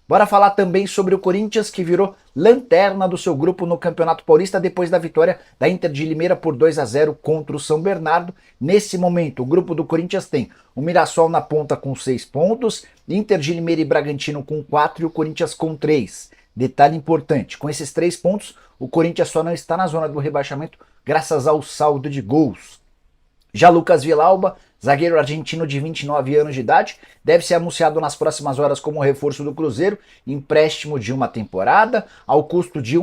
Bora falar também sobre o Corinthians, que virou lanterna do seu grupo no Campeonato Paulista depois da vitória da Inter de Limeira por 2-0 contra o São Bernardo. Nesse momento, o grupo do Corinthians tem o Mirassol na ponta com 6 pontos, Inter de Limeira e Bragantino com 4 e o Corinthians com 3. Detalhe importante, com esses 3 pontos, o Corinthians só não está na zona do rebaixamento graças ao saldo de gols. Já Lucas Villalba, zagueiro argentino de 29 anos de idade, deve ser anunciado nas próximas horas como reforço do Cruzeiro, empréstimo de uma temporada, ao custo de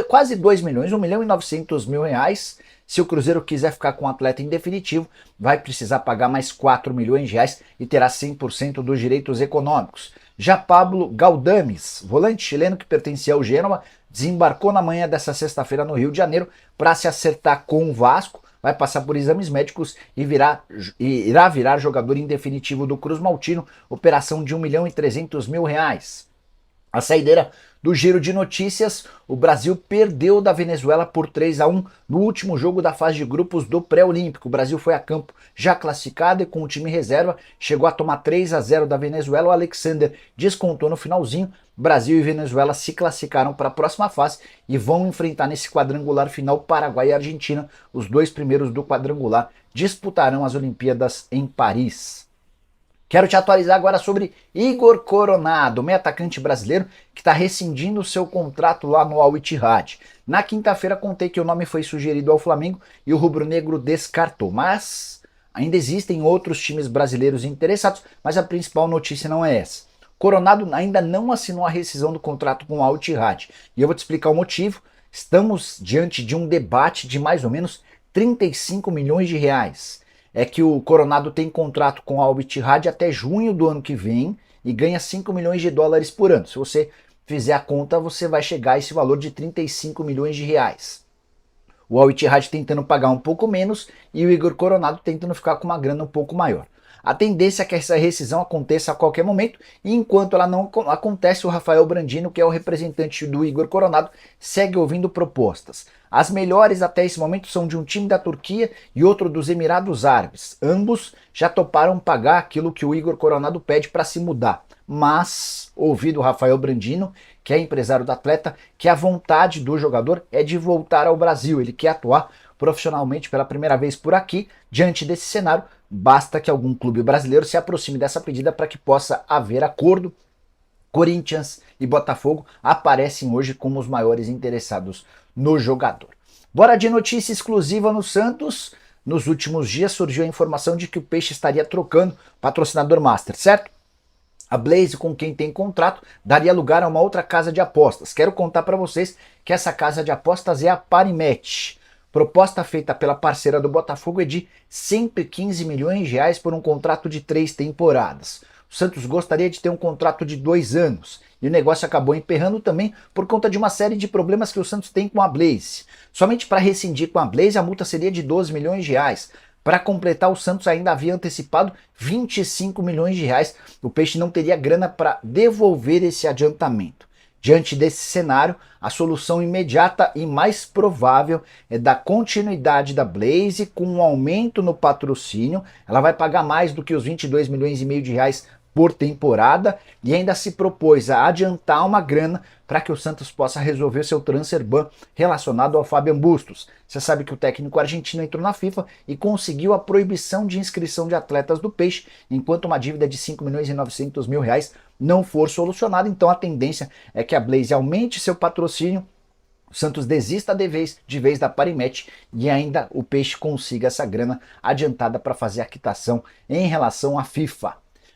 quase 2 milhões, 1 milhão e 900 mil reais. Se o Cruzeiro quiser ficar com o atleta em definitivo, vai precisar pagar mais 4 milhões de reais e terá 100% dos direitos econômicos. Já Pablo Galdames, volante chileno que pertencia ao Gênova, desembarcou na manhã dessa sexta-feira no Rio de Janeiro para se acertar com o Vasco, vai passar por exames médicos e irá virar jogador em definitivo do Cruz Maltino, operação de 1 milhão e 300 mil reais. A saideira do giro de notícias, o Brasil perdeu da Venezuela por 3-1 no último jogo da fase de grupos do pré-olímpico. O Brasil foi a campo já classificado e com o time reserva, chegou a tomar 3-0 da Venezuela. O Alexander descontou no finalzinho. Brasil e Venezuela se classificaram para a próxima fase e vão enfrentar nesse quadrangular final Paraguai e Argentina. Os dois primeiros do quadrangular disputarão as Olimpíadas em Paris. Quero te atualizar agora sobre Igor Coronado, meio atacante brasileiro que está rescindindo seu contrato lá no Al Ittihad. Na quinta-feira contei que o nome foi sugerido ao Flamengo e o rubro-negro descartou, mas ainda existem outros times brasileiros interessados, mas a principal notícia não é essa. Coronado ainda não assinou a rescisão do contrato com o Al Ittihad e eu vou te explicar o motivo. Estamos diante de um debate de mais ou menos 35 milhões de reais. É que o Coronado tem contrato com a Al Ittihad até junho do ano que vem e ganha 5 milhões de dólares por ano. Se você fizer a conta, você vai chegar a esse valor de 35 milhões de reais. O Al Ittihad tentando pagar um pouco menos e o Igor Coronado tentando ficar com uma grana um pouco maior. A tendência é que essa rescisão aconteça a qualquer momento e enquanto ela não acontece, o Rafael Brandino, que é o representante do Igor Coronado, segue ouvindo propostas. As melhores até esse momento são de um time da Turquia e outro dos Emirados Árabes. Ambos já toparam pagar aquilo que o Igor Coronado pede para se mudar. Mas ouvi do Rafael Brandino, que é empresário do atleta, que a vontade do jogador é de voltar ao Brasil. Ele quer atuar profissionalmente pela primeira vez por aqui. Diante desse cenário, basta que algum clube brasileiro se aproxime dessa pedida para que possa haver acordo. Corinthians e Botafogo aparecem hoje como os maiores interessados no jogador. Bora de notícia exclusiva no Santos. Nos últimos dias surgiu a informação de que o Peixe estaria trocando patrocinador master, certo? A Blaze, com quem tem contrato, daria lugar a uma outra casa de apostas. Quero contar para vocês que essa casa de apostas é a Parimatch. Proposta feita pela parceira do Botafogo é de 115 milhões de reais por um contrato de 3 temporadas. O Santos gostaria de ter um contrato de 2 anos e o negócio acabou emperrando também por conta de uma série de problemas que o Santos tem com a Blaze. Somente para rescindir com a Blaze a multa seria de 12 milhões de reais. Para completar, o Santos ainda havia antecipado 25 milhões de reais. O Peixe não teria grana para devolver esse adiantamento. Diante desse cenário, a solução imediata e mais provável é dar continuidade da Blaze com um aumento no patrocínio. Ela vai pagar mais do que os 22 milhões e meio de reais por temporada e ainda se propôs a adiantar uma grana para que o Santos possa resolver seu transfer ban relacionado ao Fabian Bustos. Você sabe que o técnico argentino entrou na FIFA e conseguiu a proibição de inscrição de atletas do Peixe, enquanto uma dívida de 5 milhões e 900 mil reais não for solucionada. Então a tendência é que a Blaze aumente seu patrocínio, o Santos desista de vez da Parimatch e ainda o Peixe consiga essa grana adiantada para fazer a quitação em relação à FIFA.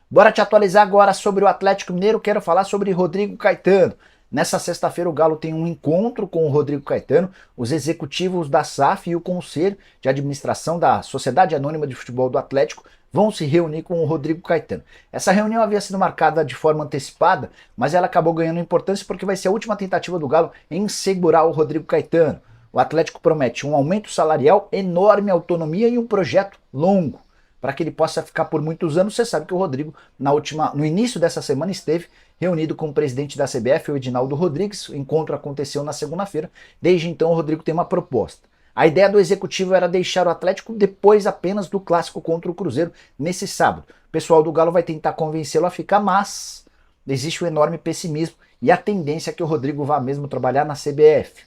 Bora te atualizar agora sobre o Atlético Mineiro. Quero falar sobre Rodrigo Caetano. Nessa sexta-feira o Galo tem um encontro com o Rodrigo Caetano, os executivos da SAF e o Conselho de Administração da Sociedade Anônima de Futebol do Atlético vão se reunir com o Rodrigo Caetano. Essa reunião havia sido marcada de forma antecipada, mas ela acabou ganhando importância porque vai ser a última tentativa do Galo em segurar o Rodrigo Caetano. O Atlético promete um aumento salarial, enorme autonomia e um projeto longo para que ele possa ficar por muitos anos. Você sabe que o Rodrigo, no início dessa semana, esteve reunido com o presidente da CBF, o Edinaldo Rodrigues. O encontro aconteceu na segunda-feira. Desde então, o Rodrigo tem uma proposta. A ideia do executivo era deixar o Atlético depois apenas do clássico contra o Cruzeiro nesse sábado. O pessoal do Galo vai tentar convencê-lo a ficar, mas existe um enorme pessimismo e a tendência é que o Rodrigo vá mesmo trabalhar na CBF.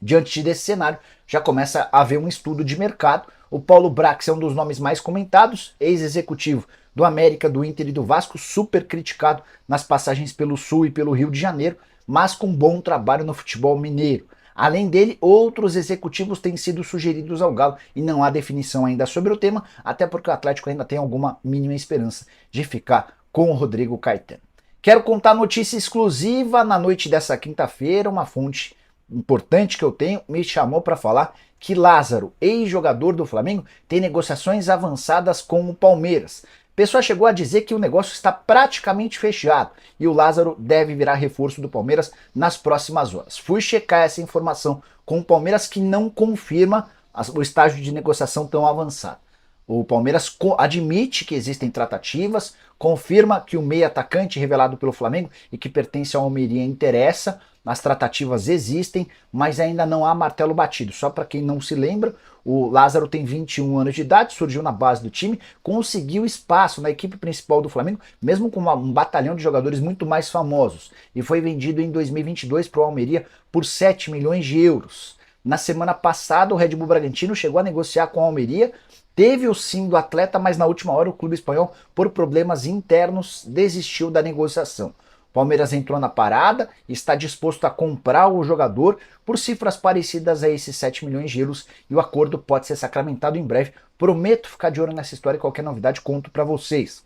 Diante desse cenário, já começa a haver um estudo de mercado. O Paulo Brax é um dos nomes mais comentados, ex-executivo do América, do Inter e do Vasco, super criticado nas passagens pelo Sul e pelo Rio de Janeiro, mas com bom trabalho no futebol mineiro. Além dele, outros executivos têm sido sugeridos ao Galo e não há definição ainda sobre o tema, até porque o Atlético ainda tem alguma mínima esperança de ficar com o Rodrigo Caetano. Quero contar notícia exclusiva na noite dessa quinta-feira. Uma fonte importante que eu tenho me chamou para falar que Lázaro, ex-jogador do Flamengo, tem negociações avançadas com o Palmeiras. A pessoa chegou a dizer que o negócio está praticamente fechado e o Lázaro deve virar reforço do Palmeiras nas próximas horas. Fui checar essa informação com o Palmeiras, que não confirma o estágio de negociação tão avançado. O Palmeiras admite que existem tratativas, confirma que o meia atacante revelado pelo Flamengo e que pertence ao Almeria interessa. As tratativas existem, mas ainda não há martelo batido. Só para quem não se lembra, o Lázaro tem 21 anos de idade, surgiu na base do time, conseguiu espaço na equipe principal do Flamengo, mesmo com um batalhão de jogadores muito mais famosos, e foi vendido em 2022 para o Almeria por 7 milhões de euros. Na semana passada, o Red Bull Bragantino chegou a negociar com o Almeria, teve o sim do atleta, mas na última hora o clube espanhol, por problemas internos, desistiu da negociação. Palmeiras entrou na parada e está disposto a comprar o jogador por cifras parecidas a esses 7 milhões de euros e o acordo pode ser sacramentado em breve. Prometo ficar de olho nessa história e qualquer novidade conto para vocês.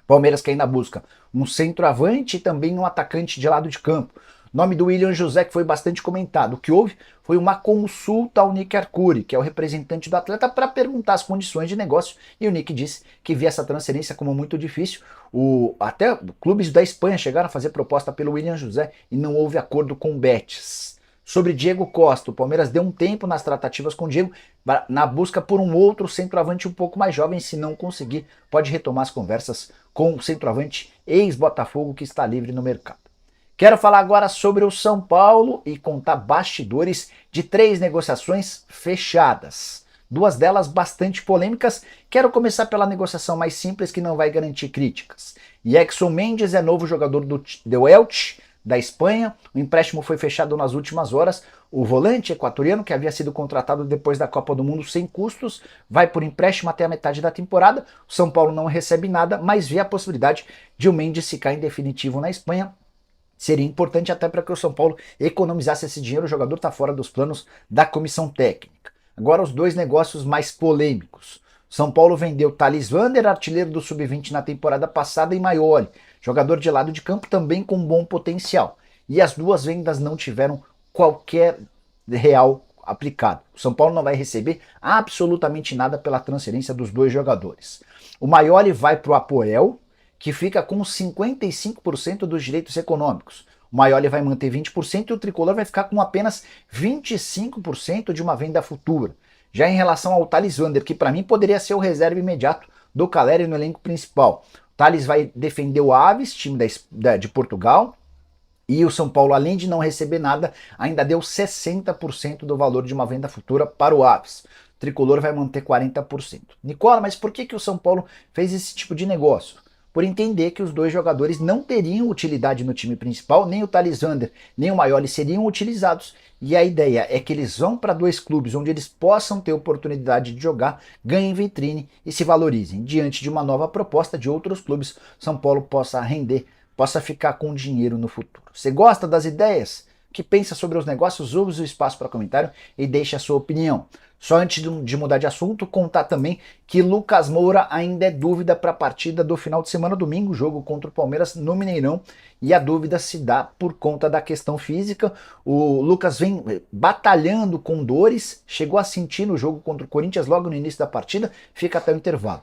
Palmeiras que ainda busca um centroavante e também um atacante de lado de campo. O nome do William José, que foi bastante comentado. O que houve foi uma consulta ao Nick Arcuri, que é o representante do atleta, para perguntar as condições de negócio, e o Nick disse que via essa transferência como muito difícil. Até clubes da Espanha chegaram a fazer proposta pelo William José e não houve acordo com o Betis. Sobre Diego Costa, o Palmeiras deu um tempo nas tratativas com o Diego, na busca por um outro centroavante um pouco mais jovem. Se não conseguir, pode retomar as conversas com o centroavante ex-Botafogo que está livre no mercado. Quero falar agora sobre o São Paulo e contar bastidores de 3 negociações fechadas. 2 delas bastante polêmicas. Quero começar pela negociação mais simples, que não vai garantir críticas. Yaxson Mendes é novo jogador do Elche, da Espanha. O empréstimo foi fechado nas últimas horas. O volante equatoriano, que havia sido contratado depois da Copa do Mundo sem custos, vai por empréstimo até a metade da temporada. O São Paulo não recebe nada, mas vê a possibilidade de o Mendes ficar em definitivo na Espanha. Seria importante até para que o São Paulo economizasse esse dinheiro. O jogador está fora dos planos da comissão técnica. Agora os 2 negócios mais polêmicos. São Paulo vendeu Thales Vander, artilheiro do Sub-20 na temporada passada, e Maioli, jogador de lado de campo também com bom potencial. E as 2 vendas não tiveram qualquer real aplicado. O São Paulo não vai receber absolutamente nada pela transferência dos 2 jogadores. O Maioli vai para o Apoel, que fica com 55% dos direitos econômicos. O Maioli vai manter 20% e o Tricolor vai ficar com apenas 25% de uma venda futura. Já em relação ao Thales Vander, que para mim poderia ser o reserva imediato do Caleri no elenco principal. O Thales vai defender o Aves, time de Portugal, e o São Paulo, além de não receber nada, ainda deu 60% do valor de uma venda futura para o Aves. O Tricolor vai manter 40%. Nicola, mas por que o São Paulo fez esse tipo de negócio? Por entender que os 2 jogadores não teriam utilidade no time principal, nem o Thales Vander, nem o Maioli seriam utilizados, e a ideia é que eles vão para 2 clubes onde eles possam ter oportunidade de jogar, ganhem vitrine e se valorizem. Diante de uma nova proposta de outros clubes, São Paulo possa render, possa ficar com dinheiro no futuro. Você gosta das ideias? O que pensa sobre os negócios? Use o espaço para comentário e deixe a sua opinião. Só antes de mudar de assunto, contar também que Lucas Moura ainda é dúvida para a partida do final de semana, domingo, jogo contra o Palmeiras no Mineirão, e a dúvida se dá por conta da questão física. O Lucas vem batalhando com dores, chegou a sentir no jogo contra o Corinthians logo no início da partida, fica até o intervalo.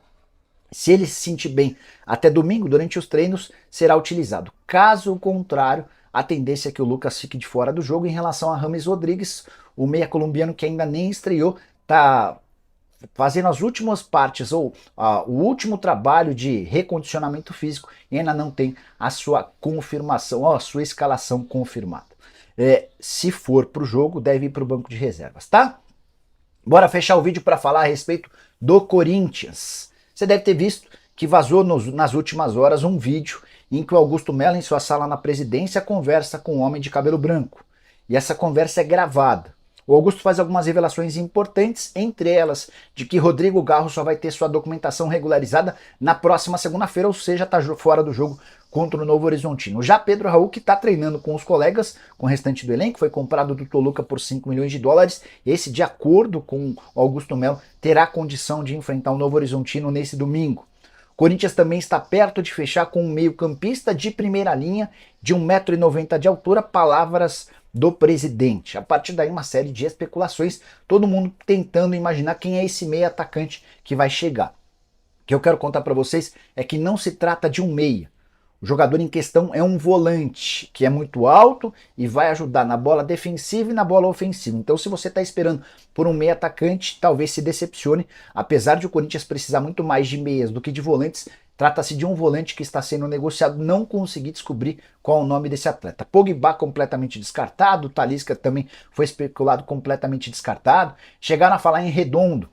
Se ele se sentir bem até domingo, durante os treinos, será utilizado. Caso contrário, a tendência é que o Lucas fique de fora do jogo. Em relação a James Rodrigues, o meia colombiano que ainda nem estreou, está fazendo as últimas partes, ou o último trabalho de recondicionamento físico, e ainda não tem a sua confirmação, a sua escalação confirmada. Se for para o jogo, deve ir para o banco de reservas, tá? Bora fechar o vídeo para falar a respeito do Corinthians. Você deve ter visto que vazou nas últimas horas um vídeo em que o Augusto Melo, em sua sala na presidência, conversa com um homem de cabelo branco. E essa conversa é gravada. O Augusto faz algumas revelações importantes, entre elas de que Rodrigo Garro só vai ter sua documentação regularizada na próxima segunda-feira, ou seja, está fora do jogo contra o Novo Horizontino. Já Pedro Raul, que está treinando com os colegas, com o restante do elenco, foi comprado do Toluca por 5 milhões de dólares. Esse, de acordo com o Augusto Melo, terá condição de enfrentar o Novo Horizontino nesse domingo. O Corinthians também está perto de fechar com um meio-campista de primeira linha, de 1,90 m de altura, palavras do presidente. A partir daí, uma série de especulações, todo mundo tentando imaginar quem é esse meia atacante que vai chegar. O que eu quero contar para vocês é que não se trata de um meia. O jogador em questão é um volante, que é muito alto e vai ajudar na bola defensiva e na bola ofensiva. Então, se você está esperando por um meia atacante, talvez se decepcione. Apesar de o Corinthians precisar muito mais de meias do que de volantes, trata-se de um volante que está sendo negociado. Não consegui descobrir qual é o nome desse atleta. Pogba completamente descartado, Talisca também foi especulado completamente descartado. Chegaram a falar em Redondo,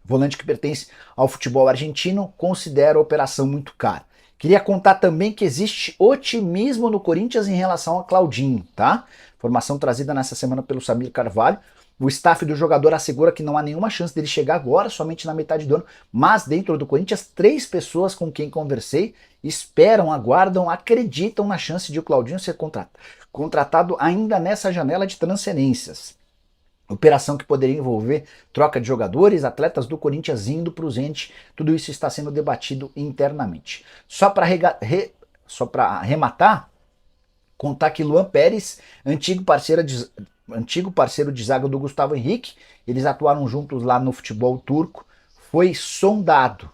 volante que pertence ao futebol argentino, considera a operação muito cara. Queria contar também que existe otimismo no Corinthians em relação a Claudinho, tá? Informação trazida nessa semana pelo Samir Carvalho. O staff do jogador assegura que não há nenhuma chance dele chegar agora, somente na metade do ano, mas dentro do Corinthians, 3 pessoas com quem conversei esperam, aguardam, acreditam na chance de o Claudinho ser contratado ainda nessa janela de transferências. Operação que poderia envolver troca de jogadores, atletas do Corinthians indo para os entes, tudo isso está sendo debatido internamente. Só para arrematar, contar que Luan Pérez, antigo parceiro de zaga do Gustavo Henrique, eles atuaram juntos lá no futebol turco, foi sondado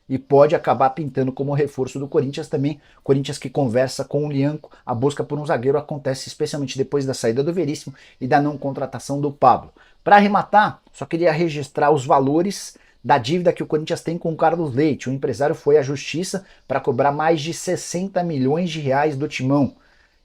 e pode acabar pintando como reforço do Corinthians também. Corinthians que conversa com o Lianco, a busca por um zagueiro acontece especialmente depois da saída do Veríssimo e da não contratação do Pablo. Para arrematar, só queria registrar os valores da dívida que o Corinthians tem com o Carlos Leite. O empresário foi à justiça para cobrar mais de 60 milhões de reais do Timão.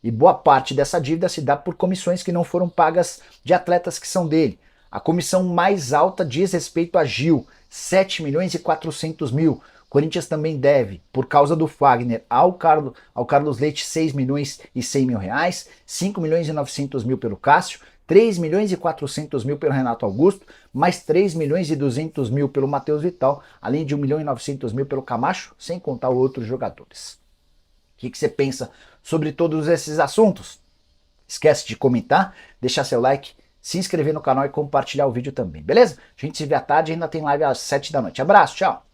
E boa parte dessa dívida se dá por comissões que não foram pagas de atletas que são dele. A comissão mais alta diz respeito a Gil, 7 milhões e 400 mil. Corinthians também deve, por causa do Fagner, ao Carlos Leite 6 milhões e 100 mil reais, 5 milhões e 900 mil pelo Cássio, 3 milhões e 400 mil pelo Renato Augusto, mais 3 milhões e 200 mil pelo Matheus Vital, além de 1 milhão e 900 mil pelo Camacho, sem contar outros jogadores. O que você pensa sobre todos esses assuntos? Esquece de comentar, deixar seu like, se inscrever no canal e compartilhar o vídeo também, beleza? A gente se vê à tarde e ainda tem live às 7 da noite. Abraço, tchau!